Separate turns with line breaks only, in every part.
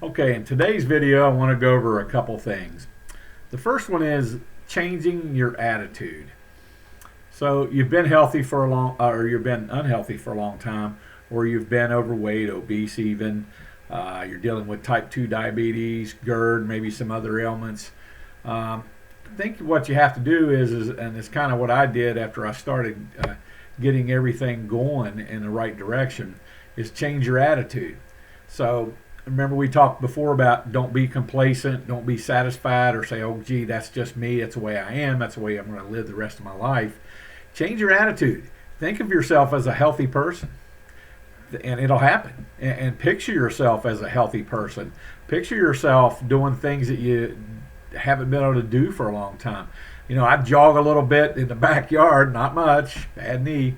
Okay, in today's video, I want to go over a couple things. The first one is changing your attitude. So you've been healthy for a long, or you've been unhealthy for a long time, or you've been overweight, obese even. You're dealing with type 2 diabetes, GERD, maybe some other ailments. I think what you have to do is and it's kind of what I did after I started getting everything going in the right direction, is change your attitude. So remember we talked before about don't be complacent, don't be satisfied or say, oh, gee, that's just me, that's the way I am, that's the way I'm going to live the rest of my life. Change your attitude. Think of yourself as a healthy person, and it'll happen. And picture yourself as a healthy person. Picture yourself doing things that you haven't been able to do for a long time. You know, I jog a little bit in the backyard, not much, bad knee,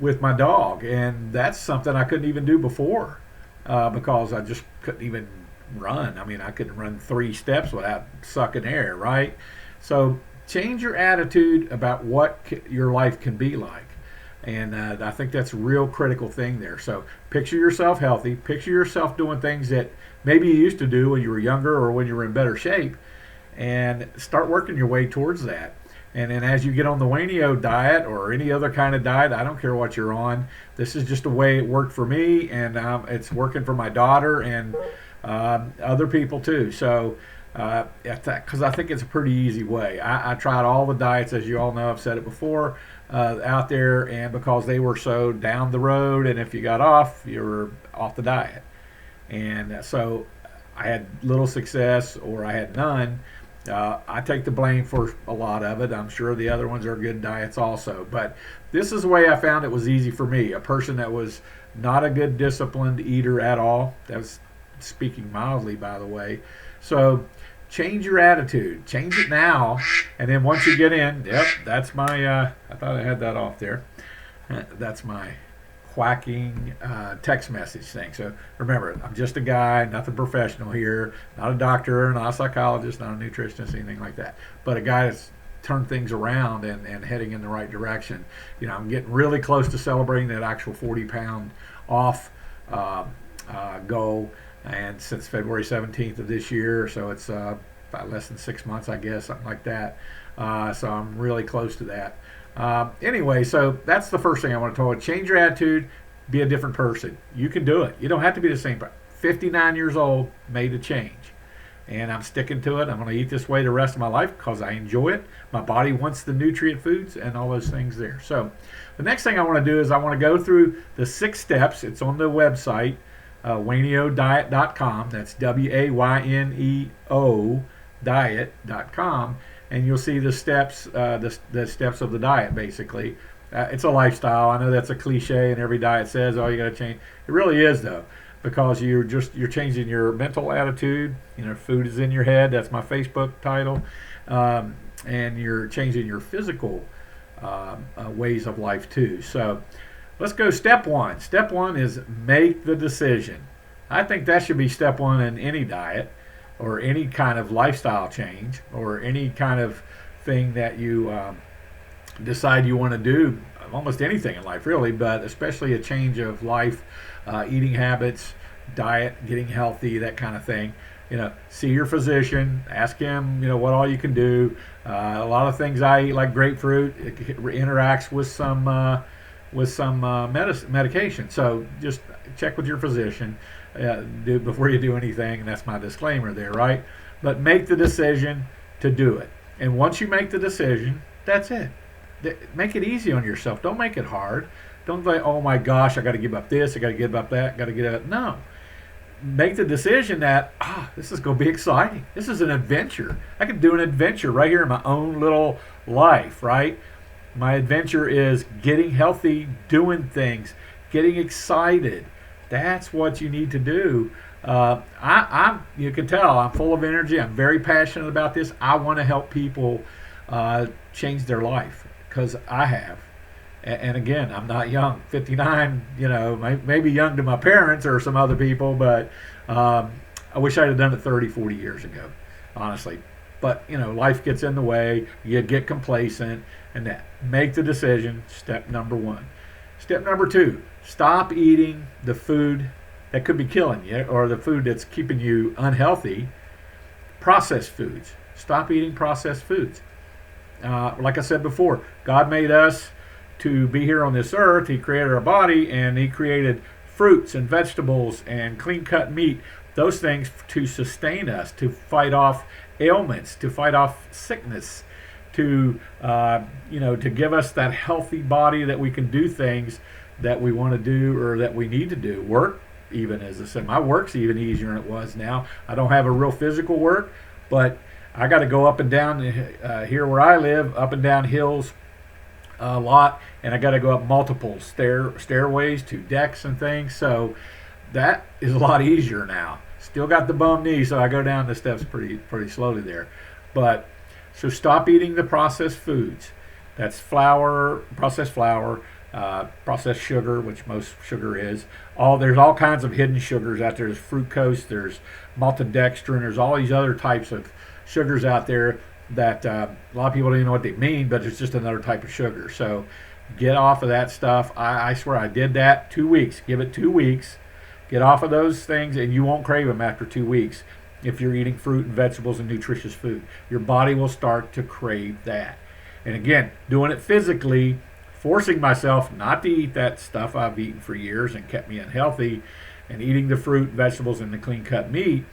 with my dog, and that's something I couldn't even do before because I just couldn't even run. I mean, I couldn't run 3 steps without sucking air, right? So change your attitude about what your life can be like. And I think that's a real critical thing there. So picture yourself healthy. Picture yourself doing things that maybe you used to do when you were younger or when you were in better shape, and start working your way towards that. And then as you get on the Wayneo diet or any other kind of diet, I don't care what you're on. This is just the way it worked for me, and it's working for my daughter and other people too. So, because I think it's a pretty easy way. I tried all the diets, as you all know, I've said it before, out there, and because they were so down the road, and if you got off, you were off the diet. And so I had little success or I had none. I take the blame for a lot of it. I'm sure the other ones are good diets also. But this is the way I found it was easy for me. A person that was not a good disciplined eater at all. That's speaking mildly, by the way. So change your attitude. Change it now. And then once you get in, yep, that's my, I thought I had that off there. That's my quacking text message thing. So remember, I'm just a guy, nothing professional here, not a doctor, not a psychologist, not a nutritionist, anything like that, but a guy that's turned things around and heading in the right direction. You know, I'm getting really close to celebrating that actual 40-pound off goal, and since February 17th of this year, so it's about less than 6 months, I guess, something like that. So I'm really close to that. Anyway, so that's the first thing I want to talk about. Change your attitude, be a different person. You can do it. You don't have to be the same. 59 years old, made a change. And I'm sticking to it. I'm going to eat this way the rest of my life because I enjoy it. My body wants the nutrient foods and all those things there. So the next thing I want to do is I want to go through the 6 steps. It's on the website, wayneodiet.com. That's WAYNEO diet.com. And you'll see the steps, the steps of the diet. Basically, it's a lifestyle. I know that's a cliche, and every diet says, "Oh, you got to change." It really is though, because you're changing your mental attitude. You know, food is in your head. That's my Facebook title, and you're changing your physical ways of life too. So, let's go. Step one. Step one is make the decision. I think that should be step one in any diet, or any kind of lifestyle change, or any kind of thing that you decide you want to do. Almost anything in life, really, but especially a change of life, eating habits, diet, getting healthy, that kind of thing. You know, see your physician, ask him, you know, what all you can do. A lot of things I eat, like grapefruit, it interacts with some medication. So just check with your physician before you do anything, and that's my disclaimer there, right? But make the decision to do it. And once you make the decision, that's it. Make it easy on yourself. Don't make it hard. Don't say, oh my gosh, I got to give up this, I got to give up that, got to get up. No. Make the decision that, this is going to be exciting. This is an adventure. I can do an adventure right here in my own little life, right? My adventure is getting healthy, doing things, getting excited. That's what you need to do. You can tell I'm full of energy. I'm very passionate about this. I want to help people change their life because I have. And again, I'm not young. 59, you know, maybe young to my parents or some other people, but I wish I'd have done it 30, 40 years ago, honestly. But, you know, life gets in the way. You get complacent, and that. Make the decision, step number one. Step number two, stop eating the food that could be killing you, or the food that's keeping you unhealthy. Processed foods. Stop eating processed foods. Like I said before, God made us to be here on this earth. He created our body, and He created fruits and vegetables and clean cut meat, those things to sustain us, to fight off ailments, to fight off sickness, to to give us that healthy body that we can do things that we want to do or that we need to do. Work, even as I said, my work's even easier than it was now. I don't have a real physical work, but I got to go up and down here where I live, up and down hills a lot, and I got to go up multiple stairways to decks and things. So that is a lot easier now. Still got the bum knee, so I go down the steps pretty slowly there. But so stop eating the processed foods. That's processed flour, processed sugar, which most sugar is. There's all kinds of hidden sugars out there. There's fructose, there's maltodextrin, there's all these other types of sugars out there that a lot of people don't even know what they mean, but it's just another type of sugar. So get off of that stuff. I swear I did that 2 weeks. Give it 2 weeks. Get off of those things, and you won't crave them after 2 weeks if you're eating fruit and vegetables and nutritious food. Your body will start to crave that. And again, doing it physically, forcing myself not to eat that stuff I've eaten for years and kept me unhealthy, and eating the fruit, vegetables, and the clean-cut meat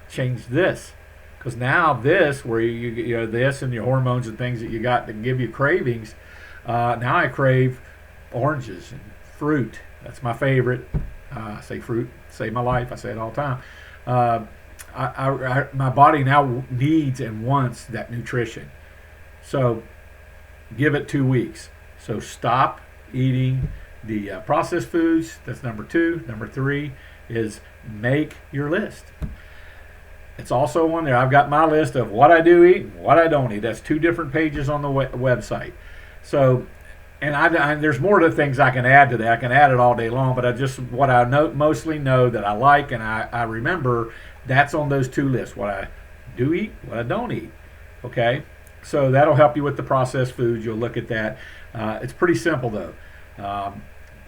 changed this. Because now this, where you this and your hormones and things that you got that give you cravings, now I crave oranges and fruit. That's my favorite. I say fruit, save my life. I say it all the time. My body now needs and wants that nutrition. So give it 2 weeks. So stop eating the processed foods. That's number 2. Number 3 is make your list. It's also on there. I've got my list of what I do eat and what I don't eat. That's 2 different pages on the website. So, and there's more to things I can add to that. I can add it all day long, but what I mostly know that I like and I remember, that's on those 2 lists. What I do eat, what I don't eat. Okay? So that'll help you with the processed foods. You'll look at that. It's pretty simple though.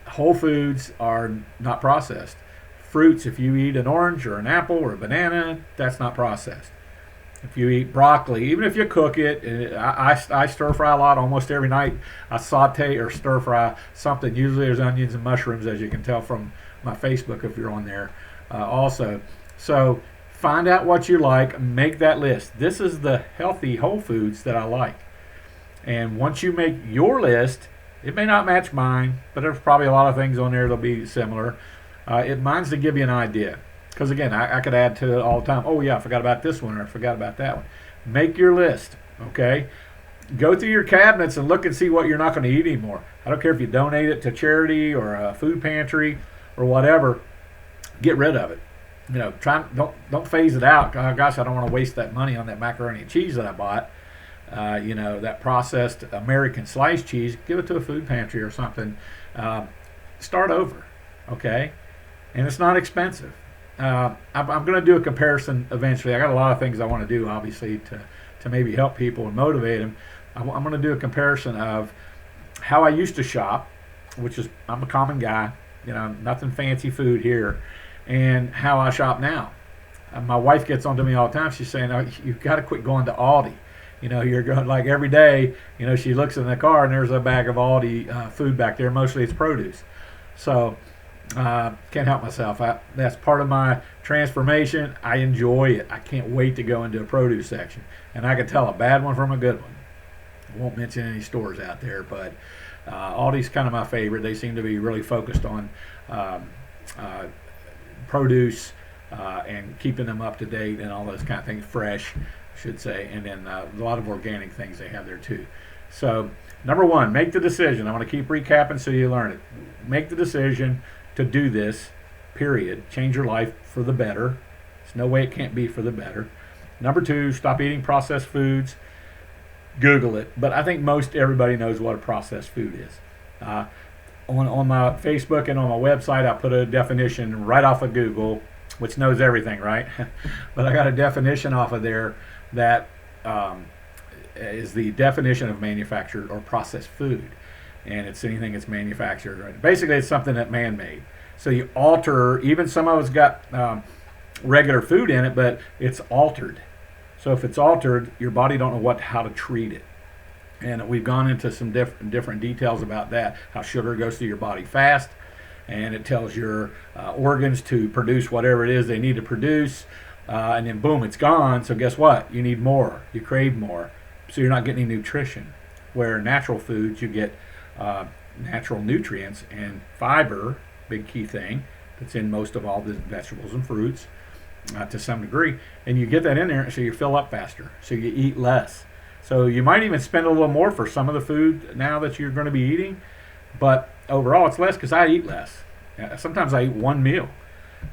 Whole foods are not processed. Fruits, if you eat an orange or an apple or a banana, that's not processed. If you eat broccoli, even if you cook it, I stir fry a lot almost every night. I saute or stir fry something. Usually there's onions and mushrooms, as you can tell from my Facebook if you're on there also. So find out what you like, make that list. This is the healthy whole foods that I like. And once you make your list, it may not match mine, but there's probably a lot of things on there that'll be similar. Mine's to give you an idea. Because again, I could add to it all the time. Oh yeah, I forgot about this one, or I forgot about that one. Make your list, okay? Go through your cabinets and look and see what you're not going to eat anymore. I don't care if you donate it to charity or a food pantry or whatever. Get rid of it. Don't phase it out. Gosh, I don't want to waste that money on that macaroni and cheese that I bought. That processed American sliced cheese. Give it to a food pantry or something. Start over, okay? And it's not expensive. I'm going to do a comparison eventually. I got a lot of things I want to do, obviously, to maybe help people and motivate them. I'm going to do a comparison of how I used to shop, which is I'm a common guy, nothing fancy food here, and how I shop now. My wife gets on to me all the time. She's saying, "Oh, you've got to quit going to Aldi. You're going like every day. She looks in the car and there's a bag of Aldi food back there. Mostly it's produce. So." Can't help myself. That's part of my transformation. I enjoy it. I can't wait to go into a produce section, and I can tell a bad one from a good one. I won't mention any stores out there, but Aldi's kind of my favorite. They seem to be really focused on produce and keeping them up to date and all those kind of things, fresh, I should say, and then a lot of organic things they have there too. So number 1, make the decision. I want to keep recapping so you learn it. Make the decision to do this, period. Change your life for the better. There's no way it can't be for the better. Number 2, stop eating processed foods. Google it. But I think most everybody knows what a processed food is. On my Facebook and on my website, I put a definition right off of Google, which knows everything, right? But I got a definition off of there that is the definition of manufactured or processed food. And it's anything that's manufactured. Right? Basically, it's something that man made. So you alter, even some of it's got regular food in it, but it's altered. So if it's altered, your body don't know how to treat it. And we've gone into some different details about that, how sugar goes through your body fast, and it tells your organs to produce whatever it is they need to produce, and then boom, it's gone. So guess what? You need more. You crave more. So you're not getting any nutrition. Where natural foods, you get natural nutrients and fiber, big key thing, that's in most of all the vegetables and fruits to some degree. And you get that in there so you fill up faster. So you eat less. So you might even spend a little more for some of the food now that you're going to be eating. But overall, it's less because I eat less. Sometimes I eat one meal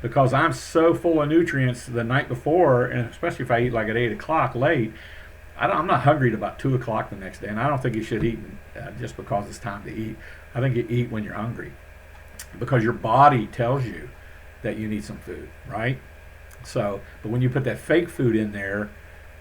because I'm so full of nutrients the night before, and especially if I eat like at 8 o'clock late, I'm not hungry at about 2 o'clock the next day. And I don't think you should eat just because it's time to eat. I think you eat when you're hungry because your body tells you that you need some food, right? So, but when you put that fake food in there,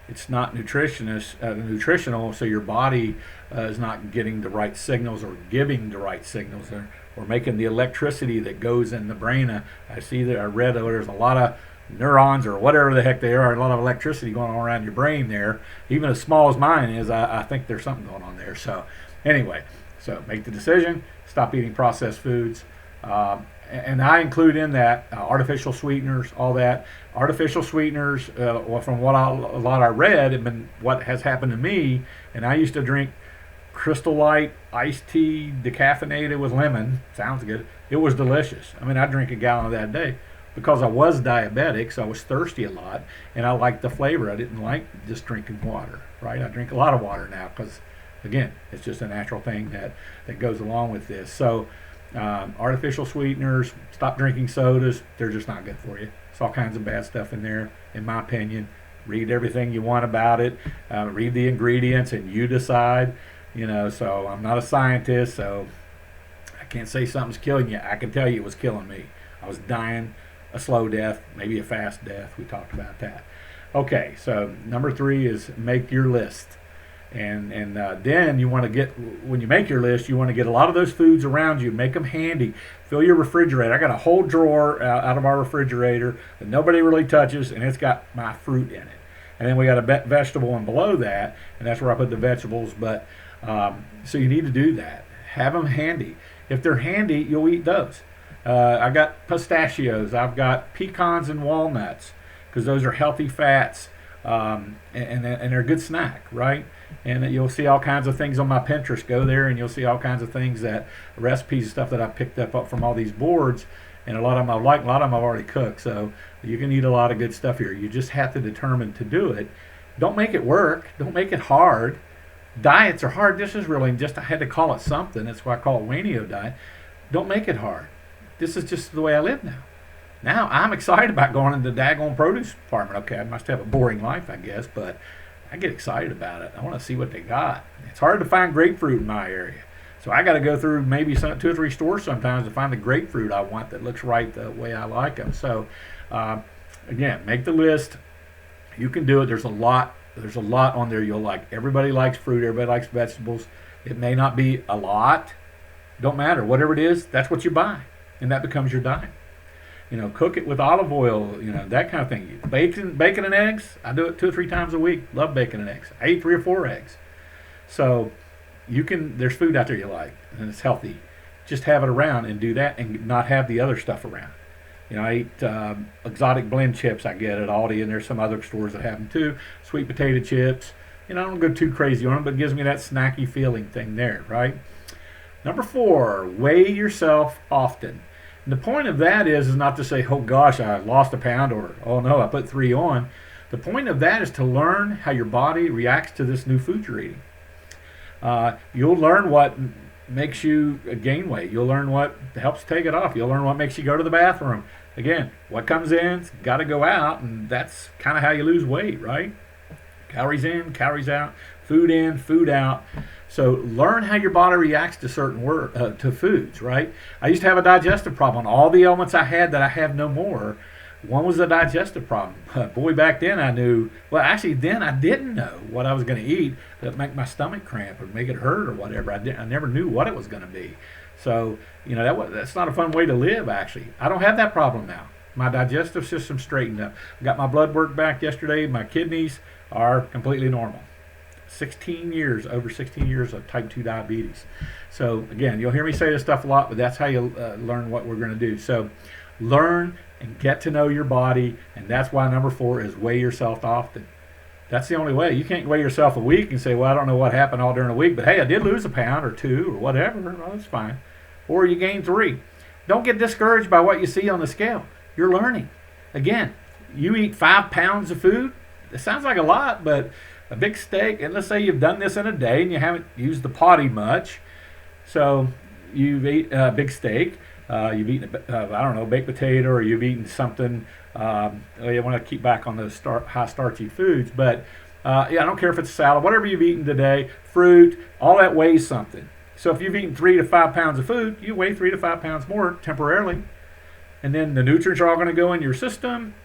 it's not nutritional, so your body is not getting the right signals or giving the right signals or making the electricity that goes in the brain. I read there's a lot of neurons or whatever the heck they are, a lot of electricity going on around your brain there. Even as small as mine is, I think there's something going on there. So anyway, so make the decision, stop eating processed foods. And I include in that artificial sweeteners, all that. Artificial sweeteners, from what a lot I read, have been what has happened to me. And I used to drink Crystal Light iced tea, decaffeinated with lemon. Sounds good. It was delicious. I mean, I drink a gallon of that a day because I was diabetic, so I was thirsty a lot, and I liked the flavor. I didn't like just drinking water, right? I drink a lot of water now because, again, it's just a natural thing that goes along with this. So artificial sweeteners, stop drinking sodas. They're just not good for you. There's all kinds of bad stuff in there, in my opinion. Read everything you want about it. Read the ingredients, and you decide. So I'm not a scientist, so I can't say something's killing you. I can tell you it was killing me. I was dying a slow death, maybe a fast death. We talked about that. Okay, so number 3 is make your list. And then you want to get, when you make your list, you want to get a lot of those foods around you, make them handy, fill your refrigerator. I got a whole drawer out of our refrigerator that nobody really touches, and it's got my fruit in it. And then we got a vegetable one below that, and that's where I put the vegetables. But so you need to do that. Have them handy. If they're handy, you'll eat those. I got pistachios. I've got pecans and walnuts because those are healthy fats, and they're a good snack, right? And you'll see all kinds of things on my Pinterest. Go there and you'll see all kinds of things, that recipes and stuff that I picked up from all these boards. And a lot of them I like, a lot of them I've already cooked. So you can eat a lot of good stuff here. You just have to determine to do it. Don't make it work. Don't make it hard. Diets are hard. This is really just, I had to call it something. That's why I call it Wayneo diet. Don't make it hard. This is just the way I live now. Now I'm excited about going into the daggone produce department. Okay, I must have a boring life, I guess, but I get excited about it. I want to see what they got. It's hard to find grapefruit in my area. So I got to go through maybe 2 or 3 stores sometimes to find the grapefruit I want that looks right the way I like them. So again, make the list. You can do it. There's a lot on there you'll like. Everybody likes fruit. Everybody likes vegetables. It may not be a lot. Don't matter. Whatever it is, that's what you buy. And that becomes your diet. Cook it with olive oil, that kind of thing. Bacon and eggs, I do it 2 or 3 times a week. Love bacon and eggs. I eat 3 or 4 eggs. So there's food out there you like, and it's healthy. Just have it around and do that, and not have the other stuff around. I eat exotic blend chips I get at Aldi, and there's some other stores that have them too. Sweet potato chips. I don't go too crazy on them, but it gives me that snacky feeling thing there, right? Number 4, weigh yourself often. And the point of that is not to say, oh gosh, I lost a pound, or oh no, I put 3 on. The point of that is to learn how your body reacts to this new food you're eating. You'll learn what makes you gain weight. You'll learn what helps take it off. You'll learn what makes you go to the bathroom. Again, what comes in's got to go out, and that's kind of how you lose weight, right? Calories in, calories out, food in, food out. So learn how your body reacts to certain to foods, right? I used to have a digestive problem. All the ailments I had that I have no more, one was a digestive problem. Boy, back then I knew, well, actually then I didn't know what I was going to eat that make my stomach cramp or make it hurt or whatever. I never knew what it was going to be. So, that's not a fun way to live, actually. I don't have that problem now. My digestive system straightened up. I got my blood work back yesterday. My kidneys are completely normal. Over 16 years of type 2 diabetes. So, again, you'll hear me say this stuff a lot, but that's how you learn what we're going to do. So, learn and get to know your body, and that's why number 4 is weigh yourself often. That's the only way. You can't weigh yourself a week and say, well, I don't know what happened all during the week, but hey, I did lose a pound or 2 or whatever. Well, that's fine. Or you gain 3. Don't get discouraged by what you see on the scale. You're learning. Again, you eat 5 pounds of food. It sounds like a lot, but a big steak, and let's say you've done this in a day and you haven't used the potty much, so you've eaten a big steak, you've eaten, baked potato, or you've eaten something, you want to keep back on those high starchy foods, but I don't care if it's salad, whatever you've eaten today, fruit, all that weighs something. So if you've eaten 3 to 5 pounds of food, you weigh 3 to 5 pounds more temporarily. And then the nutrients are all going to go in your system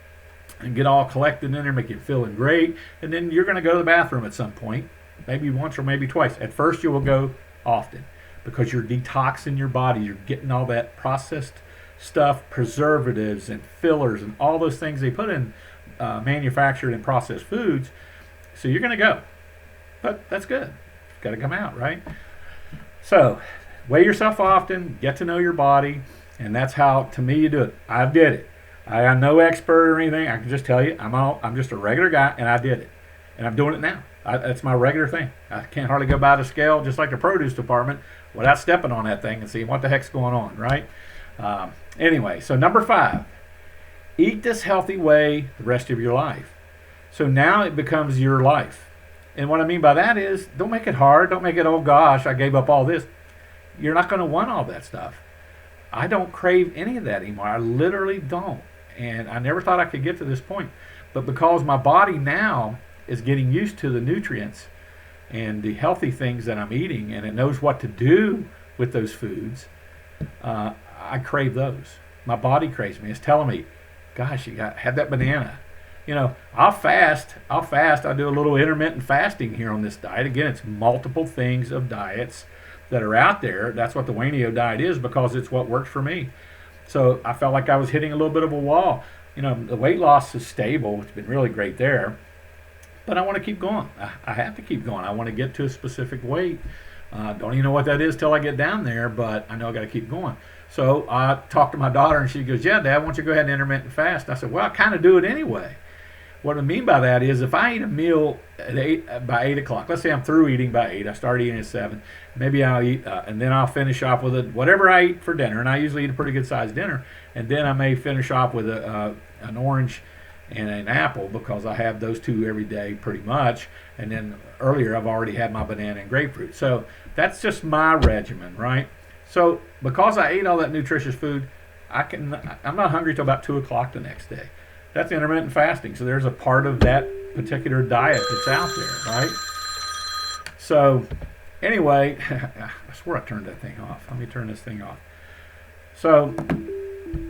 and get all collected in there, make you feeling great. And then you're going to go to the bathroom at some point, maybe once or maybe twice. At first, you will go often because you're detoxing your body. You're getting all that processed stuff, preservatives and fillers and all those things they put in manufactured and processed foods. So you're going to go. But that's good. It's got to come out, right? So weigh yourself often, get to know your body, and that's how, to me, you do it. I did it. I'm no expert or anything. I can just tell you, I'm just a regular guy, and I did it. And I'm doing it now. That's my regular thing. I can't hardly go by the scale, just like the produce department, without stepping on that thing and seeing what the heck's going on, right? Anyway, so number 5, eat this healthy way the rest of your life. So now it becomes your life. And what I mean by that is, don't make it hard. Don't make it, oh gosh, I gave up all this. You're not going to want all that stuff. I don't crave any of that anymore. I literally don't. And I never thought I could get to this point. But because my body now is getting used to the nutrients and the healthy things that I'm eating, and it knows what to do with those foods, I crave those. My body craves me. It's telling me, gosh, have that banana. I'll fast. I do a little intermittent fasting here on this diet. Again, it's multiple things of diets that are out there. That's what the Wayneo diet is, because it's what works for me. So I felt like I was hitting a little bit of a wall. The weight loss is stable. It's been really great there. But I want to keep going. I have to keep going. I want to get to a specific weight. Don't even know what that is till I get down there, but I know I got to keep going. So I talked to my daughter, and she goes, yeah, Dad, why don't you go ahead and intermittent fast? I said, well, I kind of do it anyway. What I mean by that is, if I eat a meal by 8 o'clock, let's say I'm through eating by 8, I start eating at 7, maybe I'll eat, and then I'll finish off with whatever I eat for dinner, and I usually eat a pretty good sized dinner, and then I may finish off with an orange and an apple, because I have those 2 every day pretty much, and then earlier I've already had my banana and grapefruit. So that's just my regimen, right? So because I ate all that nutritious food, I'm not hungry till about 2 o'clock the next day. That's intermittent fasting. So there's a part of that particular diet that's out there, right? So anyway, I swear I turned that thing off. Let me turn this thing off. So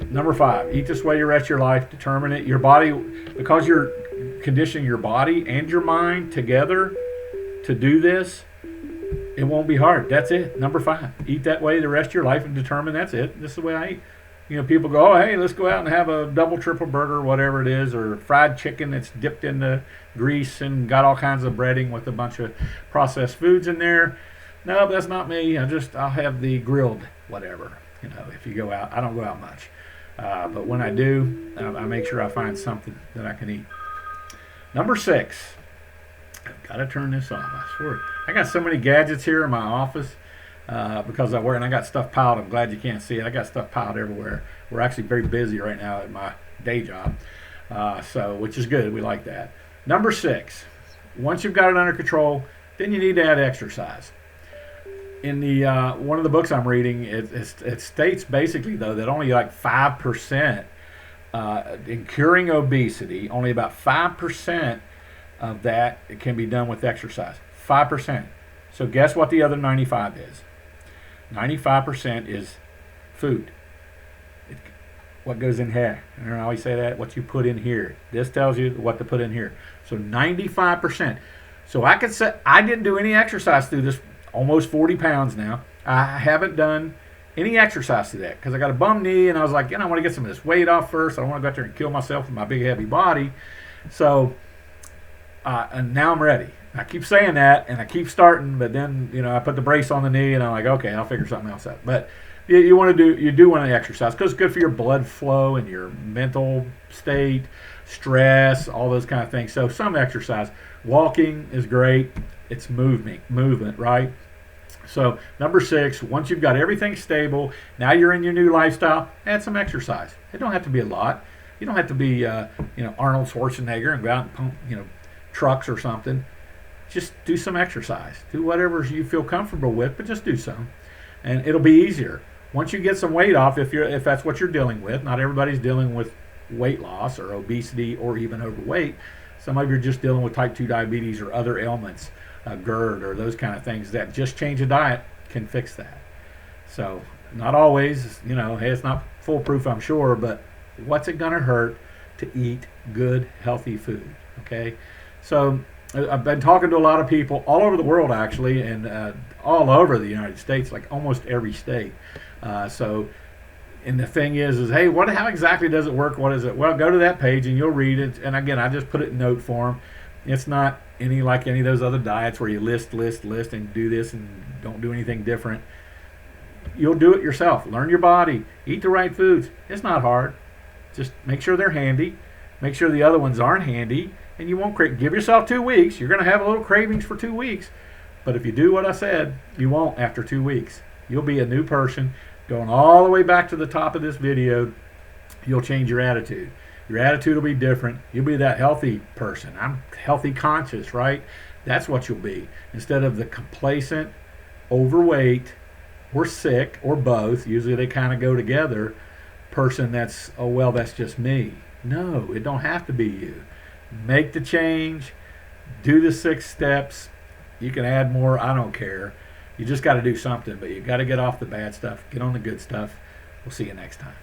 number 5, eat this way the rest of your life. Determine it. Your body, because you're conditioning your body and your mind together to do this, it won't be hard. That's it. Number 5, eat that way the rest of your life and determine that's it. This is the way I eat. People go, oh, hey, let's go out and have a double, triple burger, whatever it is, or fried chicken that's dipped in the grease and got all kinds of breading with a bunch of processed foods in there. No, that's not me. I'll have the grilled whatever. If you go out, I don't go out much. But when I do, I make sure I find something that I can eat. Number 6, I've got to turn this off. I swear. I got so many gadgets here in my office. Because I work, and I got stuff piled. I'm glad you can't see it. I got stuff piled everywhere. We're actually very busy right now at my day job, which is good. We like that. Number 6, once you've got it under control, then you need to add exercise. In the one of the books I'm reading, it states basically, though, that only like 5% in curing obesity, only about 5% of that can be done with exercise. 5%. So guess what the other 95 is? 95% is food. What goes in here? I always say that, what you put in here. This tells you what to put in here. So 95%. So I could say I didn't do any exercise through this almost 40 pounds now. I haven't done any exercise to that, because I got a bum knee, and I was like, I want to get some of this weight off first. I don't want to go out there and kill myself with my big heavy body. So, and now I'm ready. I keep saying that, and I keep starting, but then I put the brace on the knee, and I'm like, okay, I'll figure something else out. But you do want to exercise because it's good for your blood flow and your mental state, stress, all those kind of things. So some exercise, walking is great. It's movement, right? So number 6, once you've got everything stable, now you're in your new lifestyle, add some exercise. It don't have to be a lot. You don't have to be Arnold Schwarzenegger and go out and pump trucks or something. Just do some exercise. Do whatever you feel comfortable with, but just do some, and it'll be easier. Once you get some weight off, if that's what you're dealing with, not everybody's dealing with weight loss or obesity or even overweight. Some of you are just dealing with type 2 diabetes or other ailments, GERD or those kind of things that just change a diet can fix that. So not always, hey, it's not foolproof, I'm sure, but what's it going to hurt to eat good, healthy food, okay? So I've been talking to a lot of people all over the world, actually, and all over the United States, like almost every state. And the thing is hey, how exactly does it work? What is it? Well, go to that page and you'll read it. And again, I just put it in note form. It's not like any of those other diets where you list, and do this and don't do anything different. You'll do it yourself. Learn your body. Eat the right foods. It's not hard. Just make sure they're handy. Make sure the other ones aren't handy. And you won't give yourself 2 weeks. You're going to have a little cravings for 2 weeks. But if you do what I said, you won't after 2 weeks. You'll be a new person. Going all the way back to the top of this video, you'll change your attitude. Your attitude will be different. You'll be that healthy person. I'm healthy conscious, right? That's what you'll be. Instead of the complacent, overweight, or sick, or both, usually they kind of go together, person that's, oh, well, that's just me. No, it don't have to be you. Make the change. Do the 6 steps. You can add more. I don't care. You just got to do something, but you got to get off the bad stuff. Get on the good stuff. We'll see you next time.